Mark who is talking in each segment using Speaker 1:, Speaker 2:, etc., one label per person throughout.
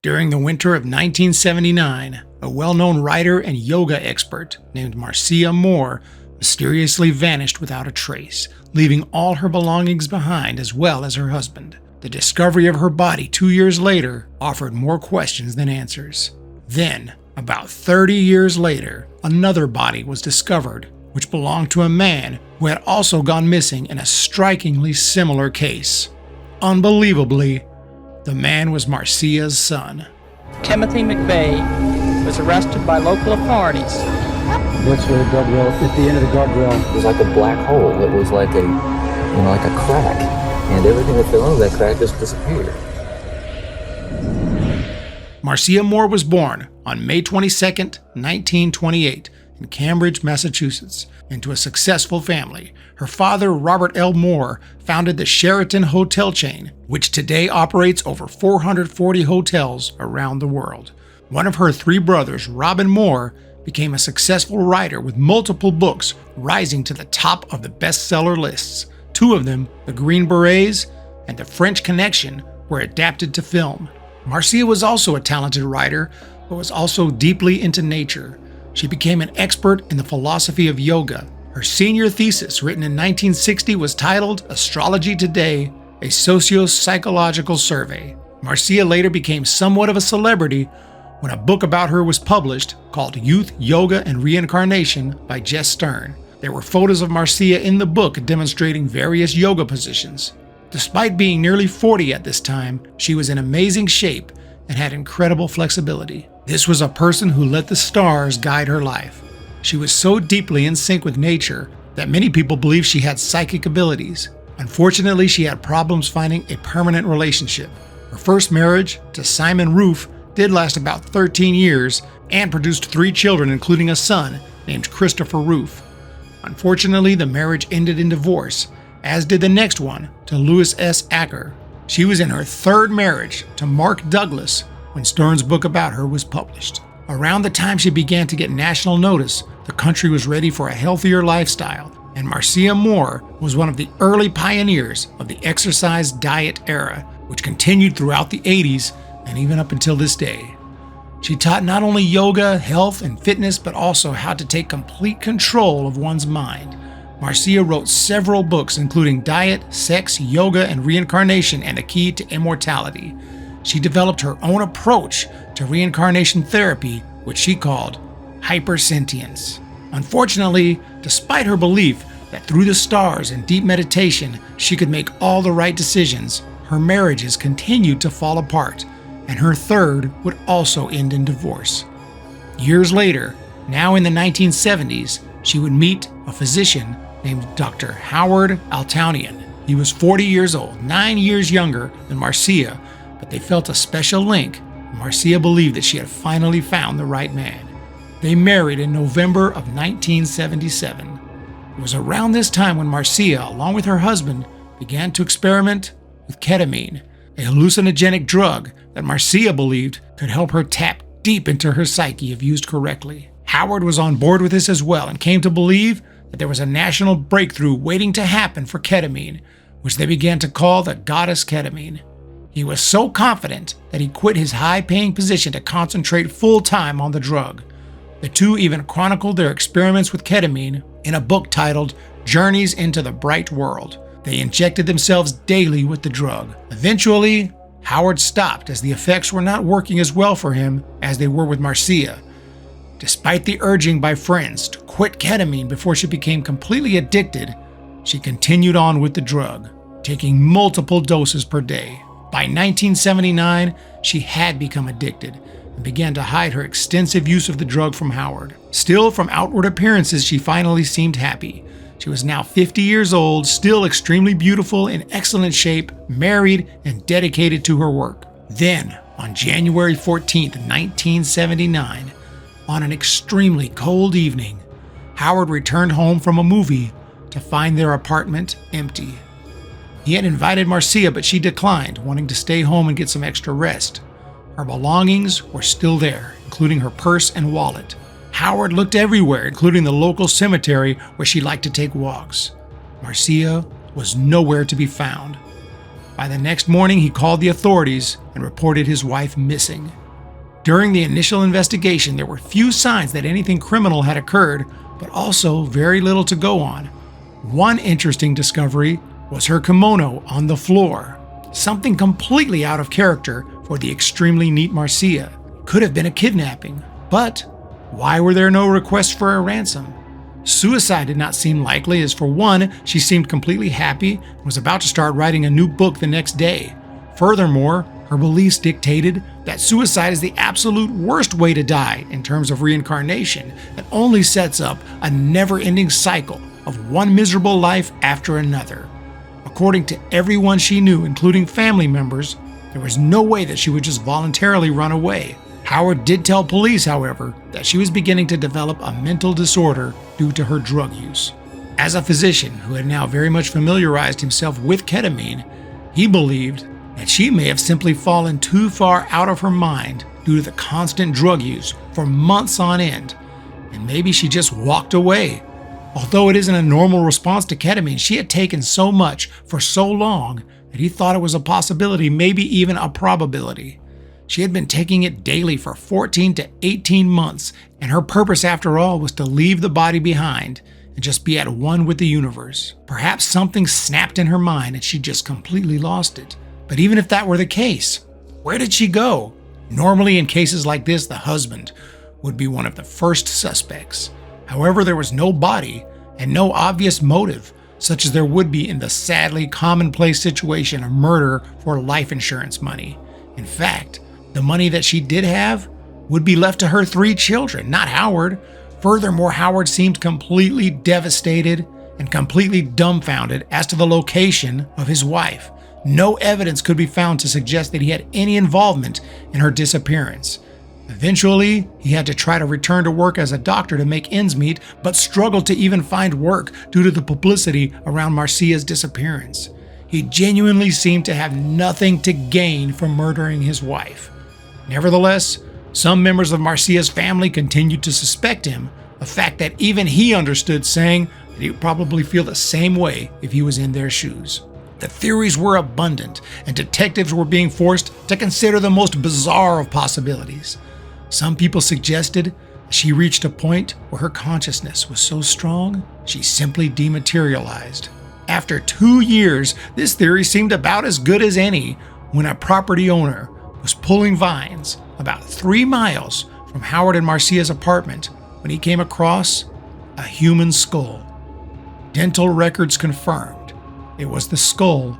Speaker 1: During the winter of 1979, a well-known writer and yoga expert named Marcia Moore mysteriously vanished without a trace, leaving all her belongings behind as well as her husband. The discovery of her body 2 years later offered more questions than answers. Then, about 30 years later, another body was discovered, which belonged to a man who had also gone missing in a strikingly similar case. Unbelievably, the man was Marcia's son.
Speaker 2: Timothy McVeigh was arrested by local authorities.
Speaker 3: That's where the guardrail, at the end of the guardrail.
Speaker 4: It was like a black hole. It was like a crack. And everything that fell into that crack just disappeared.
Speaker 1: Marcia Moore was born on May 22, 1928, in Cambridge, Massachusetts, into a successful family. Her father, Robert L. Moore, founded the Sheraton hotel chain, which today operates over 440 hotels around the world. One of her three brothers, Robin Moore, became a successful writer with multiple books rising to the top of the bestseller lists. Two of them, The Green Berets and The French Connection, were adapted to film. Marcia was also a talented writer, but was also deeply into nature. She became an expert in the philosophy of yoga. Her senior thesis, written in 1960, was titled Astrology Today, a Socio-Psychological Survey. Marcia later became somewhat of a celebrity when a book about her was published called Youth, Yoga, and Reincarnation by Jess Stern. There were photos of Marcia in the book demonstrating various yoga positions. Despite being nearly 40 at this time, she was in amazing shape and had incredible flexibility. This was a person who let the stars guide her life. She was so deeply in sync with nature that many people believe she had psychic abilities. Unfortunately, she had problems finding a permanent relationship. Her first marriage to Simon Roof did last about 13 years and produced 3 children, including a son named Christopher Roof. Unfortunately, the marriage ended in divorce, as did the next one to Louis S. Acker. She was in her third marriage to Mark Douglas when Stern's book about her was published. Around the time she began to get national notice, the country was ready for a healthier lifestyle, and Marcia Moore was one of the early pioneers of the exercise diet era, which continued throughout the 80s and even up until this day. She taught not only yoga, health, and fitness, but also how to take complete control of one's mind. Marcia wrote several books, including Diet, Sex, Yoga, and Reincarnation, and the Key to Immortality. She developed her own approach to reincarnation therapy, which she called hypersentience. Unfortunately, despite her belief that through the stars and deep meditation she could make all the right decisions, her marriages continued to fall apart, and her third would also end in divorce. Years later, now in the 1970s, she would meet a physician named Dr. Howard Altanian. He was 40 years old, 9 years younger than Marcia, but they felt a special link. Marcia believed that she had finally found the right man. They married in November of 1977. It was around this time when Marcia, along with her husband, began to experiment with ketamine, a hallucinogenic drug that Marcia believed could help her tap deep into her psyche if used correctly. Howard was on board with this as well and came to believe that there was a national breakthrough waiting to happen for ketamine, which they began to call the goddess ketamine. He was so confident that he quit his high-paying position to concentrate full-time on the drug. The two even chronicled their experiments with ketamine in a book titled Journeys into the Bright World. They injected themselves daily with the drug. Eventually, Howard stopped as the effects were not working as well for him as they were with Marcia. Despite the urging by friends to quit ketamine before she became completely addicted, she continued on with the drug, taking multiple doses per day. By 1979, she had become addicted and began to hide her extensive use of the drug from Howard. Still, from outward appearances, she finally seemed happy. She was now 50 years old, still extremely beautiful, in excellent shape, married, and dedicated to her work. Then, on January 14, 1979, on an extremely cold evening, Howard returned home from a movie to find their apartment empty. He had invited Marcia, but she declined, wanting to stay home and get some extra rest. Her belongings were still there, including her purse and wallet. Howard looked everywhere, including the local cemetery where she liked to take walks. Marcia was nowhere to be found. By the next morning, he called the authorities and reported his wife missing. During the initial investigation, there were few signs that anything criminal had occurred, but also very little to go on. One interesting discovery was her kimono on the floor, something completely out of character for the extremely neat Marcia. Could have been a kidnapping, but why were there no requests for a ransom? Suicide did not seem likely, as for one, she seemed completely happy and was about to start writing a new book the next day. Furthermore, her beliefs dictated that suicide is the absolute worst way to die in terms of reincarnation and only sets up a never-ending cycle of one miserable life after another. According to everyone she knew, including family members, there was no way that she would just voluntarily run away. Howard did tell police, however, that she was beginning to develop a mental disorder due to her drug use. As a physician who had now very much familiarized himself with ketamine, he believed that she may have simply fallen too far out of her mind due to the constant drug use for months on end, and maybe she just walked away. Although it isn't a normal response to ketamine, she had taken so much for so long that he thought it was a possibility, maybe even a probability. She had been taking it daily for 14 to 18 months, and her purpose, after all, was to leave the body behind and just be at one with the universe. Perhaps something snapped in her mind and she just completely lost it. But even if that were the case, where did she go? Normally, in cases like this, the husband would be one of the first suspects. However, there was no body and no obvious motive, such as there would be in the sadly commonplace situation of murder for life insurance money. In fact, the money that she did have would be left to her 3 children, not Howard. Furthermore, Howard seemed completely devastated and completely dumbfounded as to the location of his wife. No evidence could be found to suggest that he had any involvement in her disappearance. Eventually, he had to try to return to work as a doctor to make ends meet, but struggled to even find work due to the publicity around Marcia's disappearance. He genuinely seemed to have nothing to gain from murdering his wife. Nevertheless, some members of Marcia's family continued to suspect him, a fact that even he understood, saying that he would probably feel the same way if he was in their shoes. The theories were abundant, and detectives were being forced to consider the most bizarre of possibilities. Some people suggested that she reached a point where her consciousness was so strong, she simply dematerialized. After 2 years, this theory seemed about as good as any when a property owner was pulling vines about 3 miles from Howard and Marcia's apartment when he came across a human skull. Dental records confirmed it was the skull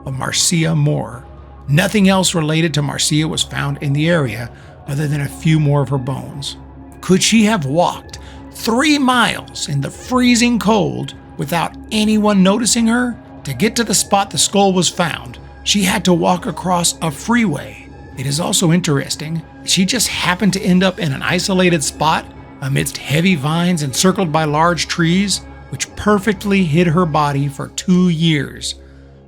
Speaker 1: of Marcia Moore. Nothing else related to Marcia was found in the area other than a few more of her bones. Could she have walked 3 miles in the freezing cold without anyone noticing her? To get to the spot the skull was found, she had to walk across a freeway. It is also interesting that she just happened to end up in an isolated spot amidst heavy vines encircled by large trees, which perfectly hid her body for 2 years.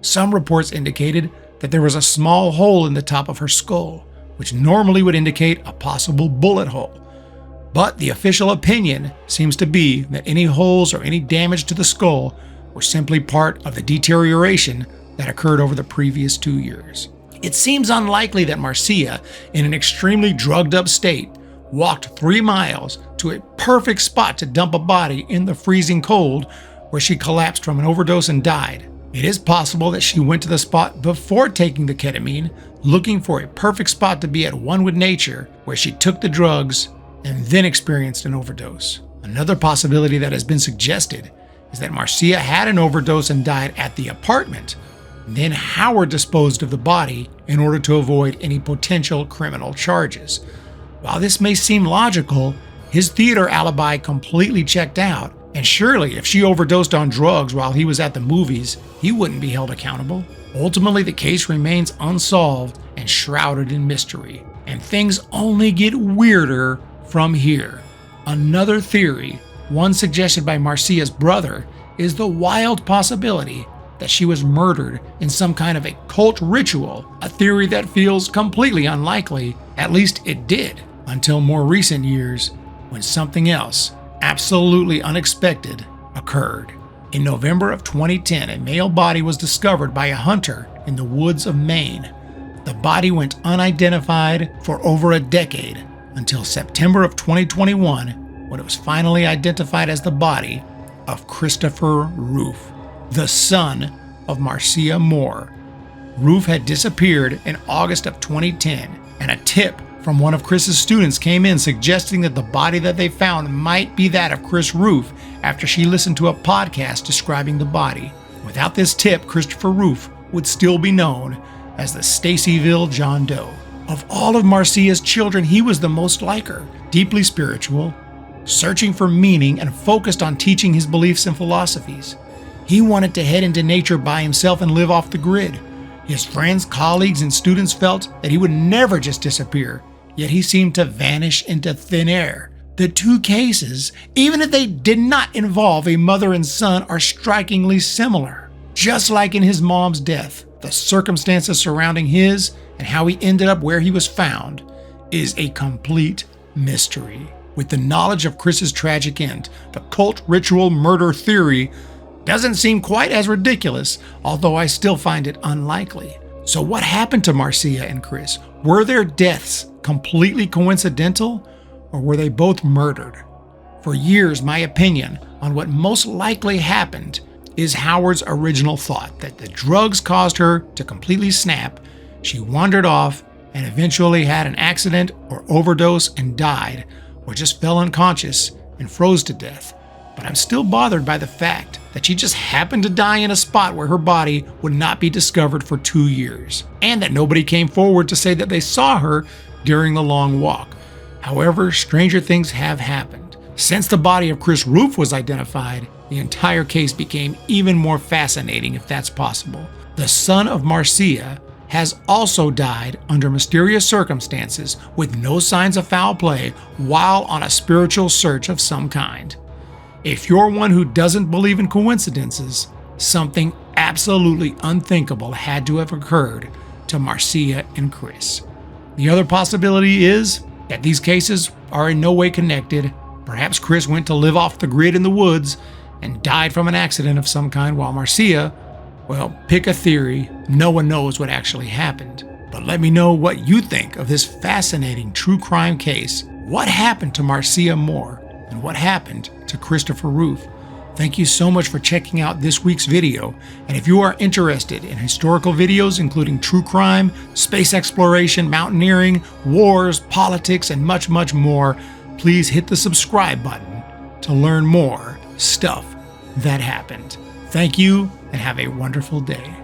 Speaker 1: Some reports indicated that there was a small hole in the top of her skull, which normally would indicate a possible bullet hole. But the official opinion seems to be that any holes or any damage to the skull were simply part of the deterioration that occurred over the previous 2 years. It seems unlikely that Marcia, in an extremely drugged up state, walked 3 miles to a perfect spot to dump a body in the freezing cold where she collapsed from an overdose and died. It is possible that she went to the spot before taking the ketamine, looking for a perfect spot to be at one with nature, where she took the drugs and then experienced an overdose. Another possibility that has been suggested is that Marcia had an overdose and died at the apartment. Then Howard disposed of the body in order to avoid any potential criminal charges. While this may seem logical, his theater alibi completely checked out, and surely if she overdosed on drugs while he was at the movies, he wouldn't be held accountable. Ultimately, the case remains unsolved and shrouded in mystery, and things only get weirder from here. Another theory, one suggested by Marcia's brother, is the wild possibility that she was murdered in some kind of a cult ritual, a theory that feels completely unlikely. At least it did, until more recent years when something else, absolutely unexpected, occurred. In November of 2010, a male body was discovered by a hunter in the woods of Maine. The body went unidentified for over a decade until September of 2021, when it was finally identified as the body of Christopher Roof, the son of Marcia Moore. Roof had disappeared in August of 2010, and a tip from one of Chris's students came in suggesting that the body that they found might be that of Chris Roof after she listened to a podcast describing the body. Without this tip, Christopher Roof would still be known as the Stacyville John Doe. Of all of Marcia's children, he was the most like her, deeply spiritual, searching for meaning and focused on teaching his beliefs and philosophies. He wanted to head into nature by himself and live off the grid. His friends, colleagues, and students felt that he would never just disappear, yet he seemed to vanish into thin air. The two cases, even if they did not involve a mother and son, are strikingly similar. Just like in his mom's death, the circumstances surrounding his and how he ended up where he was found is a complete mystery. With the knowledge of Chris's tragic end, the cult ritual murder theory doesn't seem quite as ridiculous, although I still find it unlikely. So what happened to Marcia and Chris? Were their deaths completely coincidental, or were they both murdered? For years, my opinion on what most likely happened is Howard's original thought that the drugs caused her to completely snap, she wandered off, and eventually had an accident or overdose and died, or just fell unconscious and froze to death. But I'm still bothered by the fact that she just happened to die in a spot where her body would not be discovered for 2 years, and that nobody came forward to say that they saw her during the long walk. However, stranger things have happened. Since the body of Chris Roof was identified, the entire case became even more fascinating, if that's possible. The son of Marcia has also died under mysterious circumstances with no signs of foul play while on a spiritual search of some kind. If you're one who doesn't believe in coincidences, something absolutely unthinkable had to have occurred to Marcia and Chris. The other possibility is that these cases are in no way connected. Perhaps Chris went to live off the grid in the woods and died from an accident of some kind, while Marcia, well, pick a theory. No one knows what actually happened. But let me know what you think of this fascinating true crime case. What happened to Marcia Moore? And what happened to Christopher Roof? Thank you so much for checking out this week's video. And if you are interested in historical videos, including true crime, space exploration, mountaineering, wars, politics, and much, much more, please hit the subscribe button to learn more stuff that happened. Thank you and have a wonderful day.